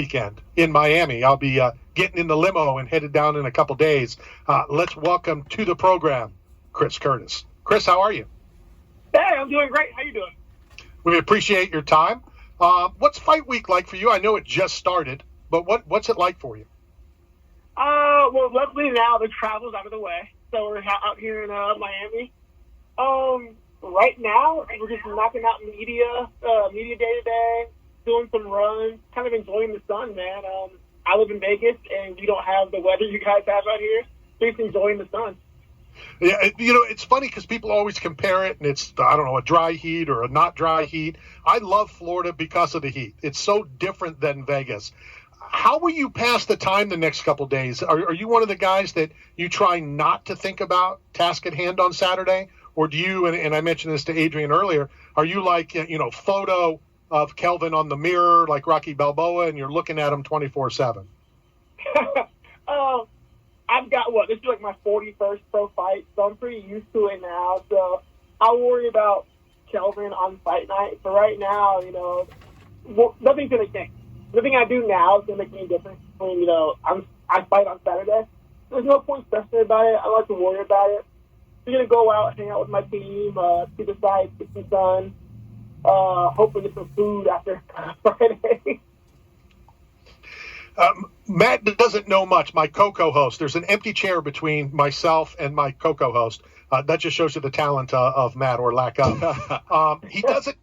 weekend in Miami. I'll be getting in the limo and headed down in a couple days. Let's welcome to the program, Chris Curtis. Chris, how are you? Hey, I'm doing great. How you doing? We appreciate your time. What's fight week like for you? I know it just started, but what's it like for you? Well, luckily now the travel's out of the way, so we're out here in Miami. Right now we're just knocking out media day to day, doing some runs, kind of enjoying the sun, man. I live in Vegas, and we don't have the weather you guys have out here, so just enjoying the sun. Yeah, it's funny because people always compare it, and it's, I don't know, a dry heat or a not dry heat. I love Florida because of the heat. It's so different than Vegas. How will you pass the time the next couple of days? Are you one of the guys that you try not to think about task at hand on Saturday? Or do you, and I mentioned this to Adrian earlier, are you like, photo of Kelvin on the mirror like Rocky Balboa, and you're looking at him 24/7? I've got, this is like my 41st pro fight, so I'm pretty used to it now. So I'll worry about Kelvin on fight night. But right now, nothing's going to change. Nothing I do now is going to make any difference between, I fight on Saturday. There's no point stressing about it. I don't like to worry about it. I'm going to go out, hang out with my team, see the sights, get some sun, hopefully get some food after Friday. Matt doesn't know much, my co-host. There's an empty chair between myself and my co-host. That just shows you the talent of Matt, or lack of. He doesn't.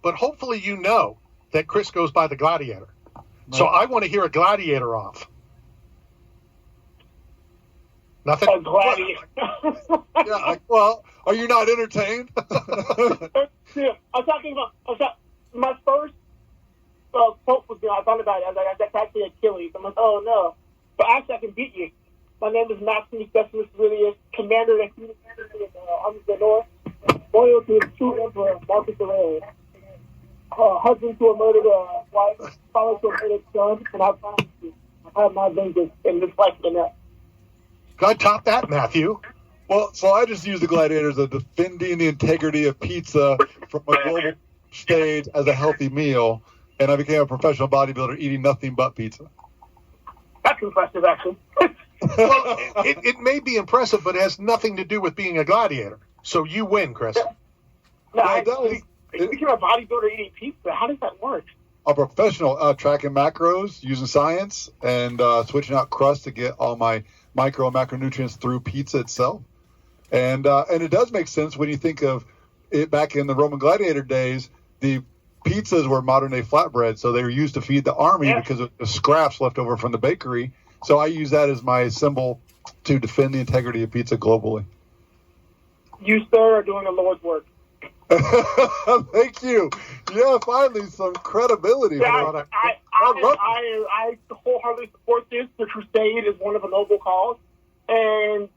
But hopefully you know that Chris goes by the Gladiator. Right. So I want to hear a Gladiator off. Nothing? A Gladiator. Yeah, well, are you not entertained? Yeah, my first quote was, I thought about it. I was like, that's actually Achilles. I'm like, oh no. But actually, I can beat you. My name is Maximus Decimus Aurelius, commander of the Armies of the North, loyal to his true emperor, Marcus Aurelius, husband to a murdered wife, father to a murdered son, and I promise you, I have my vengeance in this life and the next. God, top that, Matthew. Well, so I just use the Gladiators of defending the integrity of pizza from a global stage as a healthy meal, and I became a professional bodybuilder eating nothing but pizza. That's impressive, actually. Well, it may be impressive, but it has nothing to do with being a gladiator. So you win, Chris. No, you became a bodybuilder eating pizza. How does that work? A professional tracking macros, using science, and switching out crust to get all my micro and macronutrients through pizza itself. And it does make sense when you think of it back in the Roman gladiator days. The pizzas were modern-day flatbread, so they were used to feed the army because of the scraps left over from the bakery. So I use that as my symbol to defend the integrity of pizza globally. You, sir, are doing the Lord's work. Thank you. Yeah, finally some credibility. Yeah, I wholeheartedly support this. The crusade is one of a noble cause, and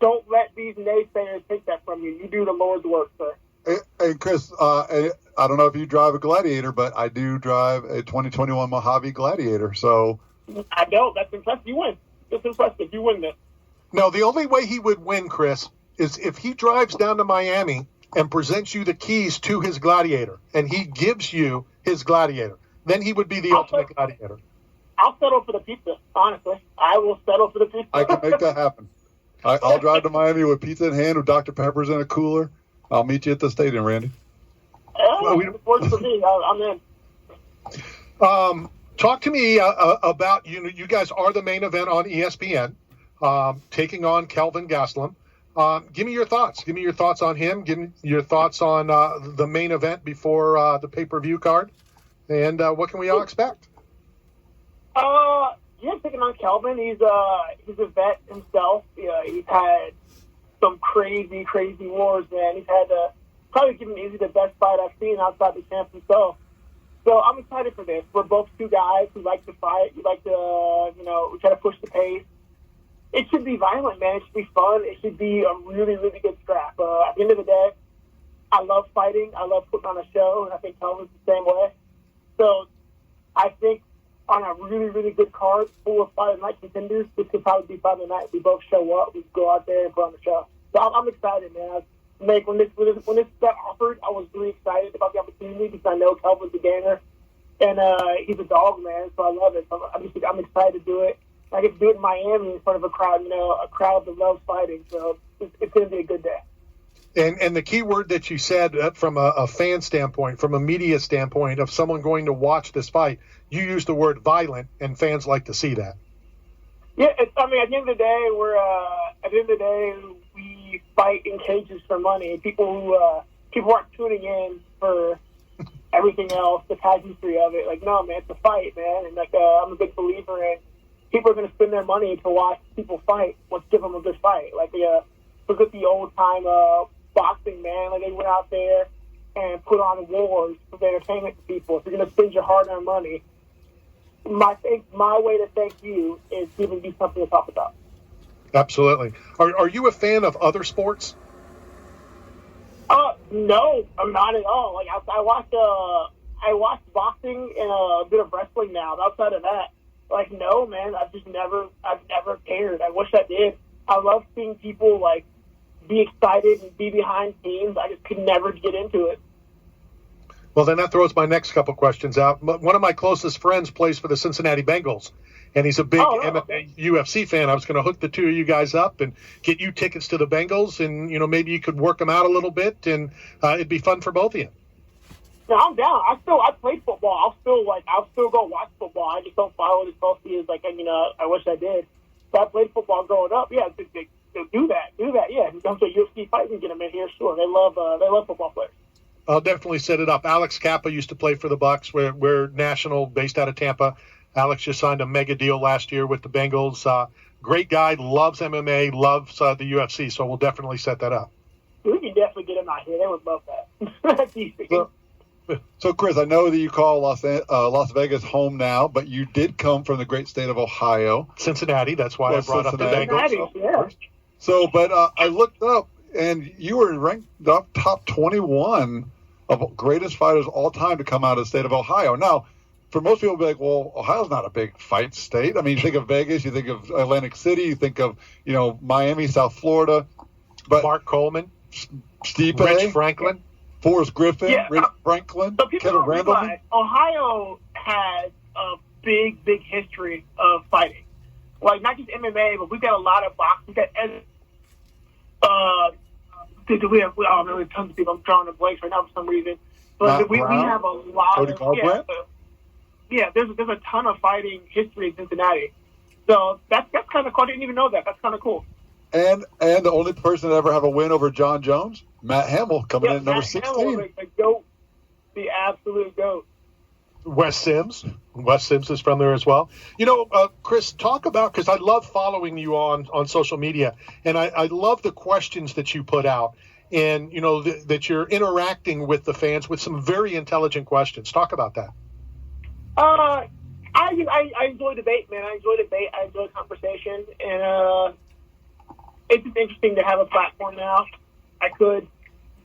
don't let these naysayers take that from you. You do the Lord's work, sir. And Chris, I don't know if you drive a Gladiator, but I do drive a 2021 Mojave Gladiator. So I don't. That's impressive. You win. That's impressive. You win this. No, the only way he would win, Chris, is if he drives down to Miami and presents you the keys to his Gladiator, and he gives you his Gladiator. Then he would be the ultimate Gladiator. I'll settle for the pizza, honestly. I will settle for the pizza. I can make that happen. I'll drive to Miami with pizza in hand, with Dr. Pepper's in a cooler. I'll meet you at the stadium, Randy. It works for me. I'm in. Talk to me about, you guys are the main event on ESPN, taking on Kelvin Gastelum. Give me your thoughts. Give me your thoughts on him. Give me your thoughts on the main event before the pay-per-view card. And what can we all expect? Taking on Kelvin. He's a vet himself. He's had some crazy wars, man. He's had probably given easily the best fight I've seen outside the champ himself. So I'm excited for this. We're both two guys who like to fight. We like to, we try to push the pace. It should be violent, man. It should be fun. It should be a really, really good scrap. At the end of the day, I love fighting. I love putting on a show, and I think Kelvin's the same way. So I think on a really, really good card full of Friday night contenders, this could probably be Friday night. We both show up. We go out there and put on the show. So I'm excited, man. like when this got offered, I was really excited about the opportunity because I know Kelvin's a gamer and he's a dog, man. So I love it. So I'm excited to do it. I get to do it in Miami in front of a crowd, a crowd that loves fighting. So it's going to be a good day. And the key word that you said from a fan standpoint, from a media standpoint, of someone going to watch this fight, you used the word violent, and fans like to see that. Yeah, at the end of the day, we fight in cages for money. People aren't tuning in for everything else, the pageantry of it. Like, no, man, it's a fight, man. And I'm a big believer in people are going to spend their money to watch people fight. Let's give them a good fight. Like, look at the old time boxing, man. Like, they went out there and put on wars for the entertainment to people. If you're going to spend your hard-earned money, my way to thank you is giving you something to talk about. Absolutely. Are you a fan of other sports? No, I'm not at all. Like, I watch boxing and a bit of wrestling now. But outside of that, like, no, man, I've never cared. I wish I did. I love seeing people, like, be excited and be behind teams. I just could never get into it. Well, then that throws my next couple questions out. One of my closest friends plays for the Cincinnati Bengals, and he's a big MMA UFC fan. I was going to hook the two of you guys up and get you tickets to the Bengals, and maybe you could work them out a little bit, and it'd be fun for both of you. No, I'm down. I play football. I'll still go watch football. I just don't follow it as closely as I wish I did. So I played football growing up. Yeah, do that. Yeah, don't say UFC fight and get them in here. Sure, they love football players. I'll definitely set it up. Alex Kappa used to play for the Bucs. We're national, based out of Tampa. Alex just signed a mega deal last year with the Bengals. Great guy, loves MMA, loves the UFC, so we'll definitely set that up. We can definitely get him out here. They would love that. So, Chris, I know that you call Las Vegas home now, but you did come from the great state of Ohio. Cincinnati, that's why I brought up the Bengals. Yeah. So, but I looked up, and you were ranked top 21 of greatest fighters all time to come out of the state of Ohio. Now, for most people, be like, well, Ohio's not a big fight state. I mean, you think of Vegas, you think of Atlantic City, you think of, Miami, South Florida. But Mark Coleman, Stipe, Rich Franklin, Forrest Griffin, Rich Franklin, so people Kevin don't realize Ohio has a big, big history of fighting. Like, not just MMA, but we've got a lot of boxing. We've got we have tons of people. I'm drawing a blank right now for some reason. But we have a lot Cody of Garbrandt? There's a ton of fighting history in Cincinnati. So that's kind of cool. I didn't even know that. That's kind of cool. And the only person to ever have a win over John Jones, Matt Hamill, coming in at number 16. Hamill, the GOAT, the absolute GOAT. Wes Sims is from there as well. Chris, talk about, because I love following you on social media, and I love the questions that you put out, and that you're interacting with the fans with some very intelligent questions. Talk about that. I enjoy debate, man. I enjoy conversation, and it's just interesting to have a platform now. I could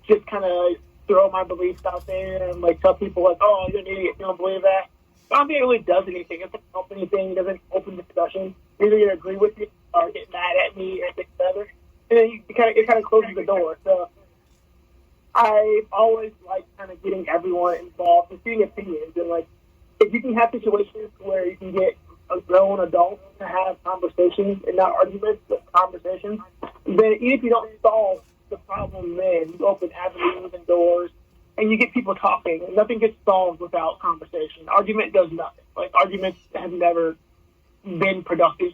just kind of throw my beliefs out there and tell people oh, you're an idiot, you don't believe that. I don't think it really does anything. It doesn't help anything. It doesn't open discussion. You're either going to agree with me or get mad at me or get better. And then it kind of closes the door. So I always like kind of getting everyone involved and seeing opinions. And if you can have situations where you can get a grown adult to have conversations and not arguments, but conversations, then even if you don't solve the problem, then you open avenues and doors, and you get people talking. And nothing gets solved without conversation. Argument does nothing. Arguments have never been productive,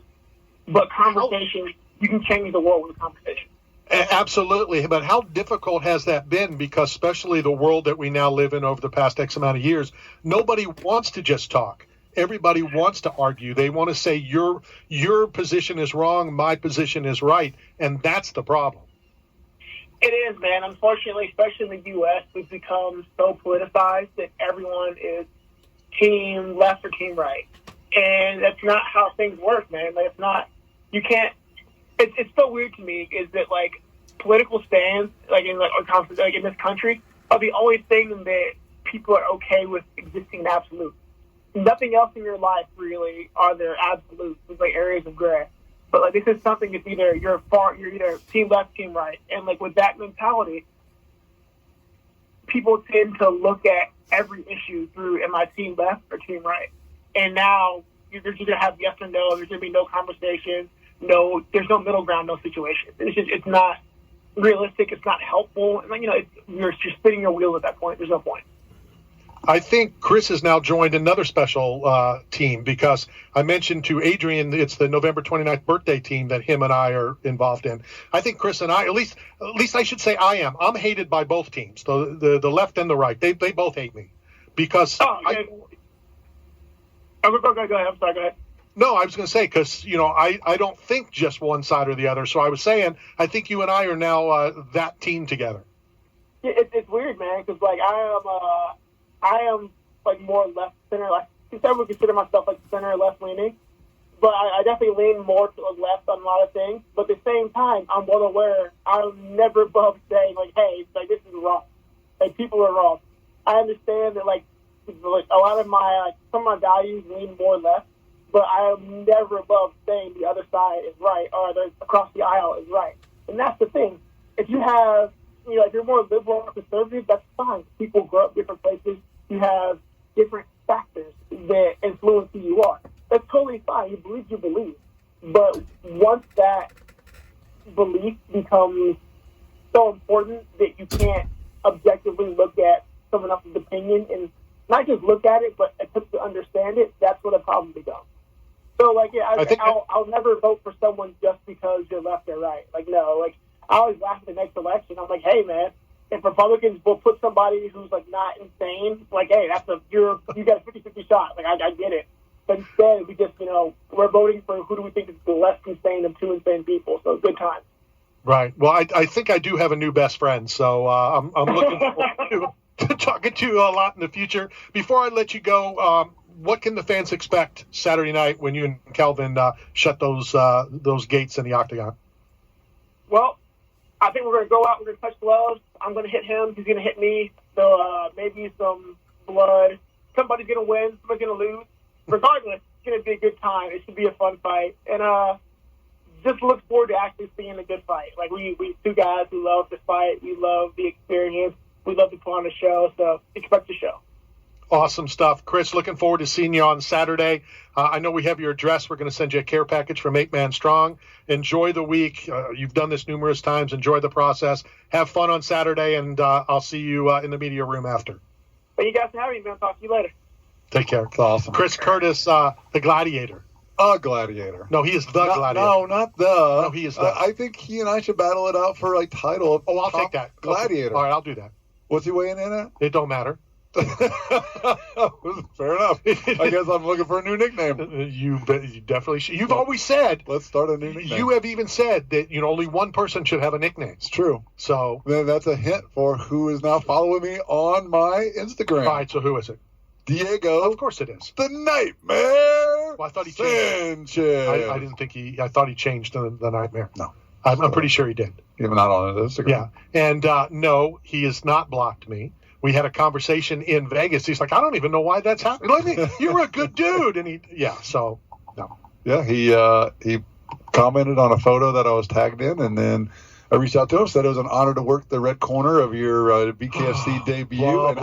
but conversation, you can change the world with conversation. Absolutely, but how difficult has that been? Because especially the world that we now live in over the past X amount of years, nobody wants to just talk. Everybody wants to argue. They want to say your position is wrong, my position is right, and that's the problem. It is, man. Unfortunately, especially in the U.S., we've become so politicized that everyone is team left or team right. And that's not how things work, man. It's not, you can't, it's so weird to me is that, political stands, in this country, are the only thing that people are okay with existing in absolute. Nothing else in your life, really, are there absolutes. It's areas of gray. But like, this is something. It's either you're either team left, team right, and like with that mentality, people tend to look at every issue through, am I team left or team right? And now you're just gonna have yes or no. There's gonna be no conversation. No, there's no middle ground, no situation. It's not realistic. It's not helpful. And you're just spinning your wheels at that point. There's no point. I think Chris has now joined another special team because I mentioned to Adrian it's the November 29th birthday team that him and I are involved in. I think Chris and I, at least I should say I am. I'm hated by both teams, the left and the right. They both hate me because. Go ahead. I'm sorry. Go ahead. No, I was going to say because I don't think just one side or the other. So I was saying I think you and I are now that team together. Yeah, it's weird, man, because like I am like more left center. Like I would consider myself like center left leaning, but I definitely lean more to the left on a lot of things. But at the same time, I'm well aware I'm never above saying like, hey, like this is wrong. Like people are wrong. I understand that like a lot of my some of my values lean more left, but I am never above saying the other side is right or across the aisle is right. And that's the thing. If you have if you're more liberal or conservative, that's fine. People grow up different places. You have different factors that influence who you are. That's totally fine. You believe. But once that belief becomes so important that you can't objectively look at someone else's opinion and not just look at it, but attempt to understand it, that's where the problem becomes. So, like, yeah, I'll never vote for someone just because you're left or right. Like, no, like, I always laugh at the next election. I'm like, hey, man, if Republicans will put somebody who's like not insane, like, hey, you got a 50-50 shot. Like, I get it. But instead, we just, we're voting for who do we think is the less insane of two insane people. So good time. Right. Well, I think I do have a new best friend, so I'm looking forward to talking to you a lot in the future. Before I let you go, what can the fans expect Saturday night when you and Kelvin shut those gates in the octagon? Well, I think we're going to go out, we're going to touch gloves. I'm going to hit him. He's going to hit me. So maybe some blood. Somebody's going to win. Somebody's going to lose. Regardless, it's going to be a good time. It should be a fun fight. And just look forward to actually seeing a good fight. Like, we two guys who love the fight. We love the experience. We love to put on a show. So expect the show. Awesome stuff. Chris, looking forward to seeing you on Saturday. I know we have your address. We're going to send you a care package from 8 Man Strong. Enjoy the week. You've done this numerous times. Enjoy the process. Have fun on Saturday, and I'll see you in the media room after. Thank you guys for having me, man. Talk to you later. Take care. It's awesome. Chris Curtis, the Gladiator. A gladiator. No, he is the Gladiator. No, not the. No, he is the. I think he and I should battle it out for a title. Oh, I'll take that. Gladiator. All right, I'll do that. What's he weighing in at? It don't matter. Fair enough. I guess I'm looking for a new nickname. You definitely should. You've always said. Let's start a new nickname. You have even said that only one person should have a nickname. It's true. So then that's a hint for who is now following me on my Instagram. All right. So who is it? Diego. Of course it is. The Nightmare. Well, I thought he changed. I didn't think I thought he changed the Nightmare. No. I'm pretty sure he did. Even not on his Instagram. Yeah. And no, he has not blocked me. We had a conversation in Vegas. He's like, I don't even know why that's happening. You're a good dude. And so, no. Yeah, he commented on a photo that I was tagged in, and then I reached out to him, said it was an honor to work the red corner of your BKFC debut.